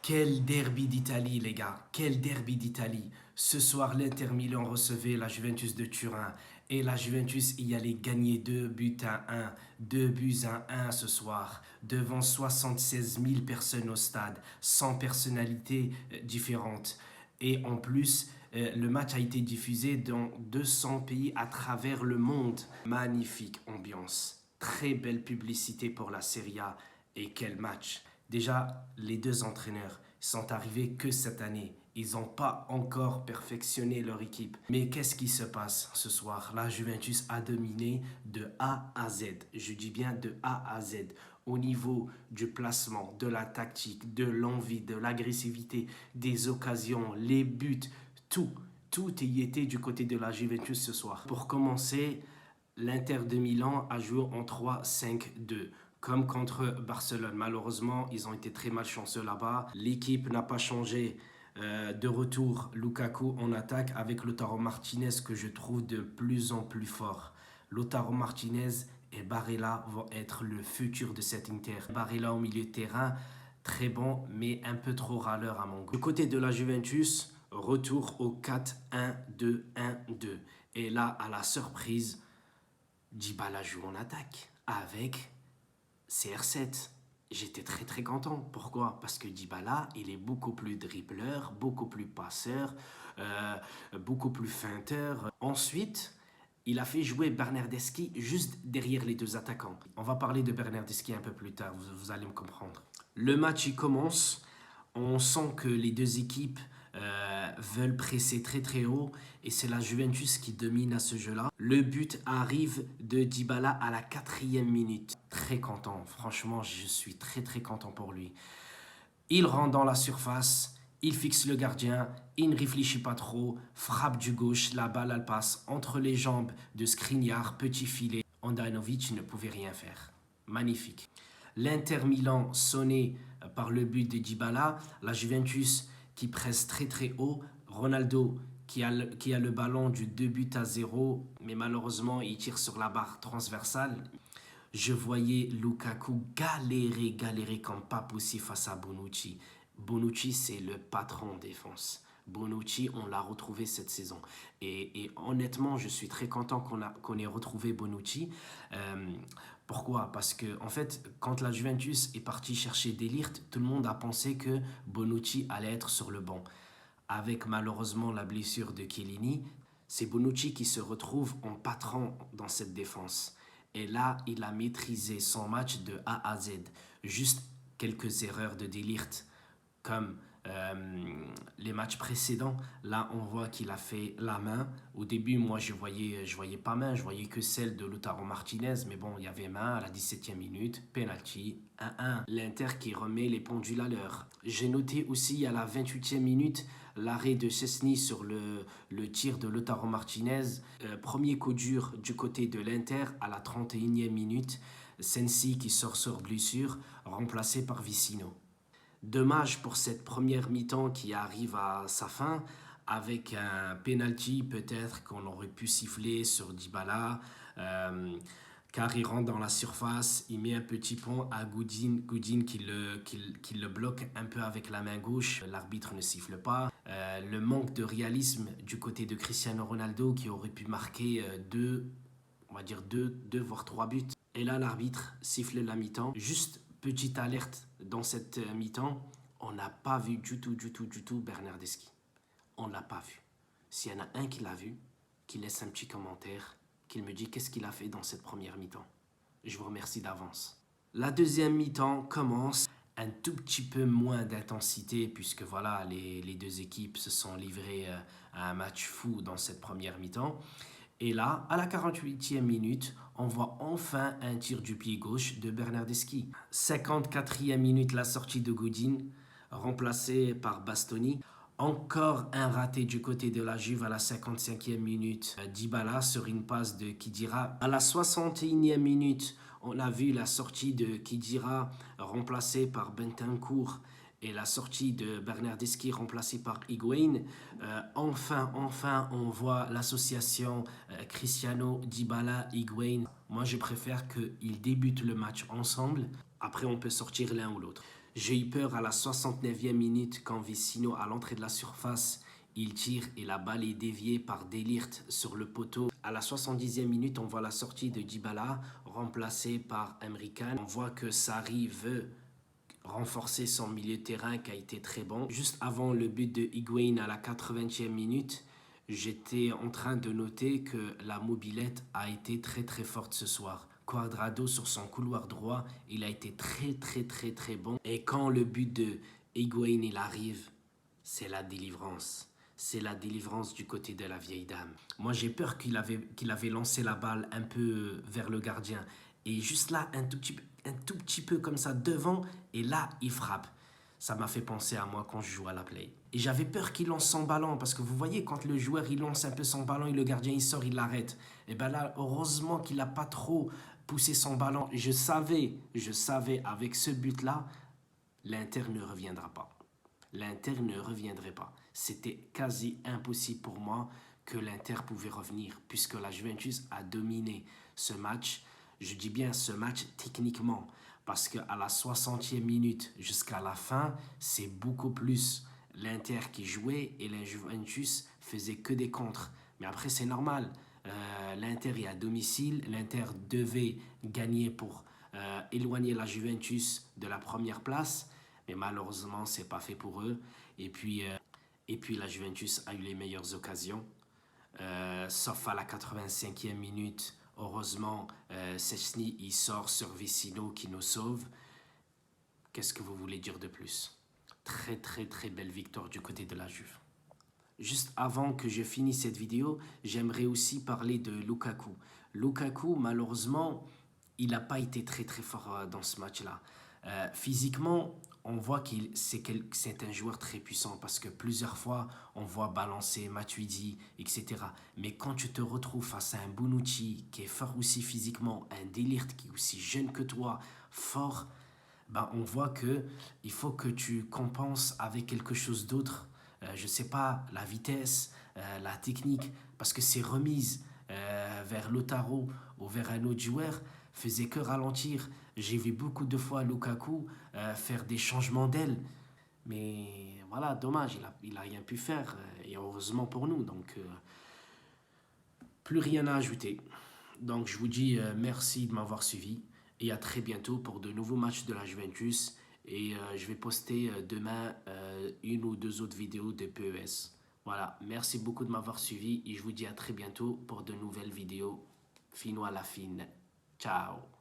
Quel derby d'Italie, les gars. Quel derby d'Italie. Ce soir, l'Inter Milan recevait la Juventus de Turin. Et la Juventus y allait gagner 2 buts à 1. 2 buts à 1 ce soir. Devant 76 000 personnes au stade. 100 personnalités différentes. Et en plus, le match a été diffusé dans 200 pays à travers le monde. Magnifique ambiance. Très belle publicité pour la Serie A. Et quel match! Déjà, les deux entraîneurs sont arrivés que cette année. Ils n'ont pas encore perfectionné leur équipe. Mais qu'est-ce qui se passe ce soir? La Juventus a dominé de A à Z. Je dis bien de A à Z. Au niveau du placement, de la tactique, de l'envie, de l'agressivité, des occasions, les buts, tout. Tout y était du côté de la Juventus ce soir. Pour commencer, l'Inter de Milan a joué en 3-5-2 comme contre Barcelone. Malheureusement, ils ont été très malchanceux là-bas. L'équipe n'a pas changé. De retour, Lukaku en attaque avec Lautaro Martinez que je trouve de plus en plus fort. Lautaro Martinez et Barella vont être le futur de cet Inter. Barella au milieu de terrain, très bon, mais un peu trop râleur à mon goût. Du côté de la Juventus, retour au 4-1-2-1-2. Et là, à la surprise, Dybala joue en attaque avec CR7. J'étais très très content. Pourquoi? Parce que Dybala, il est beaucoup plus dribbleur, beaucoup plus passeur, beaucoup plus feinteur. Ensuite, il a fait jouer Bernardeschi juste derrière les deux attaquants. On va parler de Bernardeschi un peu plus tard, vous allez me comprendre. Le match il commence, on sent que les deux équipes veulent presser très très haut et c'est la Juventus qui domine à ce jeu-là. Le but arrive de Dybala à la 4e minute. Très content, franchement je suis très très content pour lui. Il rentre dans la surface, il fixe le gardien, il ne réfléchit pas trop, frappe du gauche, la balle elle passe entre les jambes de Skriniar, petit filet. Handanovic ne pouvait rien faire. Magnifique. L'Inter Milan sonné par le but de Dybala, la Juventus qui presse très très haut, Ronaldo qui a le ballon du 2 buts à 0, mais malheureusement il tire sur la barre transversale. Je voyais Lukaku galérer comme pas possible face à Bonucci. Bonucci, c'est le patron défense. Bonucci, on l'a retrouvé cette saison. Et honnêtement, je suis très content qu'on ait retrouvé Bonucci. Pourquoi? Parce que, en fait, quand la Juventus est partie chercher De Ligt, tout le monde a pensé que Bonucci allait être sur le banc. Avec malheureusement la blessure de Chiellini, c'est Bonucci qui se retrouve en patron dans cette défense. Et là, il a maîtrisé son match de A à Z. Juste quelques erreurs de De Ligt, comme les matchs précédents. Là, on voit qu'il a fait la main. Au début, moi, je voyais pas main, je voyais que celle de Lautaro Martinez. Mais bon, il y avait main à la 17e minute. Penalty, 1-1. L'Inter qui remet les pendules à l'heure. J'ai noté aussi à la 28e minute l'arrêt de Szczęsny sur le tir de Lautaro Martinez. Premier coup dur du côté de l'Inter à la 31e minute. Sensi qui sort sur blessure, remplacé par Vicino. Dommage pour cette première mi-temps qui arrive à sa fin avec un penalty peut-être qu'on aurait pu siffler sur Dybala car il rentre dans la surface, il met un petit pont à Goudin qui le bloque un peu avec la main gauche, l'arbitre ne siffle pas. Le manque de réalisme du côté de Cristiano Ronaldo qui aurait pu marquer deux voire 3 buts. Et là l'arbitre siffle la mi-temps. Juste petite alerte dans cette mi-temps, on n'a pas vu du tout Bernardeschi. On ne l'a pas vu. S'il y en a un qui l'a vu, qu'il laisse un petit commentaire, qu'il me dit qu'est-ce qu'il a fait dans cette première mi-temps. Je vous remercie d'avance. La deuxième mi-temps commence, un tout petit peu moins d'intensité puisque voilà, les deux équipes se sont livrées à un match fou dans cette première mi-temps. Et là, à la 48e minute, on voit enfin un tir du pied gauche de Bernardeschi. 54e minute, la sortie de Godin, remplacé par Bastoni. Encore un raté du côté de la Juve à la 55e minute. Dybala sur une passe de Khedira. À la 61e minute, on a vu la sortie de Khedira remplacée par Bentancur et la sortie de Bernardeschi remplacée par Higuain. Enfin, on voit l'association Cristiano, Dybala, Higuain. Moi, je préfère qu'ils débutent le match ensemble. Après, on peut sortir l'un ou l'autre. J'ai eu peur à la 69e minute quand Vecino, à l'entrée de la surface, il tire et la balle est déviée par De Ligt sur le poteau. À la 70e minute, on voit la sortie de Dybala, remplacé par Emre Can. On voit que Sarri veut renforcer son milieu de terrain qui a été très bon. Juste avant le but de Higuaín à la 80e minute, j'étais en train de noter que la mobilette a été très très forte ce soir. Cuadrado sur son couloir droit, il a été très bon. Et quand le but de Higuaín il arrive, c'est la délivrance. C'est la délivrance du côté de la vieille dame. Moi, j'ai peur qu'il avait lancé la balle un peu vers le gardien. Et juste là, un tout petit peu comme ça devant, et là, il frappe. Ça m'a fait penser à moi quand je joue à la play. Et j'avais peur qu'il lance son ballon, parce que vous voyez, quand le joueur il lance un peu son ballon et le gardien il sort, il l'arrête. Et bien là, heureusement qu'il n'a pas trop poussé son ballon. Je savais avec ce but-là, l'Inter ne reviendra pas. L'Inter ne reviendrait pas. C'était quasi impossible pour moi que l'Inter pouvait revenir, puisque la Juventus a dominé ce match. Je dis bien ce match techniquement, parce qu'à la 60e minute jusqu'à la fin, c'est beaucoup plus l'Inter qui jouait et la Juventus faisait que des contres. Mais après, c'est normal. L'Inter est à domicile. L'Inter devait gagner pour éloigner la Juventus de la première place. Mais malheureusement, ce n'est pas fait pour eux. Et puis la Juventus a eu les meilleures occasions. Sauf à la 85e minute. Heureusement, Szczęsny il sort sur Vecino qui nous sauve. Qu'est-ce que vous voulez dire de plus? Très belle victoire du côté de la Juve. Juste avant que je finisse cette vidéo, j'aimerais aussi parler de Lukaku. Lukaku, malheureusement, il n'a pas été très fort dans ce match-là. Physiquement, on voit c'est un joueur très puissant parce que plusieurs fois, on voit balancer Matuidi, etc. Mais quand tu te retrouves face à un Bonucci qui est fort aussi physiquement, un De Ligt qui est aussi jeune que toi, fort, ben on voit qu'il faut que tu compenses avec quelque chose d'autre. Je ne sais pas, la vitesse, la technique, parce que ces remises vers Lautaro ou vers un autre joueur faisaient que ralentir. J'ai vu beaucoup de fois Lukaku faire des changements d'aile, mais voilà, dommage, il a rien pu faire, et heureusement pour nous, donc plus rien à ajouter. Donc je vous dis merci de m'avoir suivi, et à très bientôt pour de nouveaux matchs de la Juventus, et je vais poster demain une ou deux autres vidéos de PES. Voilà, merci beaucoup de m'avoir suivi, et je vous dis à très bientôt pour de nouvelles vidéos. Fino à la fine. Ciao.